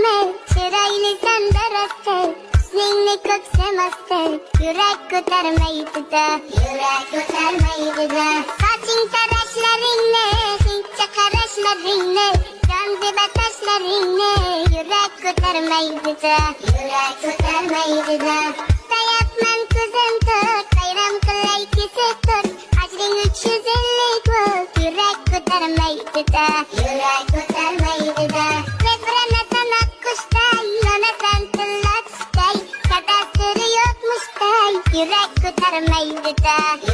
etme, çıraylı sende rastır. Hüsnünle köksemezse, yürek götürmeydi de. Yürek götürmeydi de. Saçın tereşlerinle, Hintçe kareşlerinle, Candibe taşlerinle, yürek götürmeydi de. Yürek götürmeydi de. Dayatman kızım tut, bayram kılay kisi tut. Hacrin 350 kul, yürek götürmeydi de. Yürek götürmeydi de. Vebrene sana kuştay, yana sen tıllatıştay. Kadastırı yokmuş day, yürek götürmeydi de.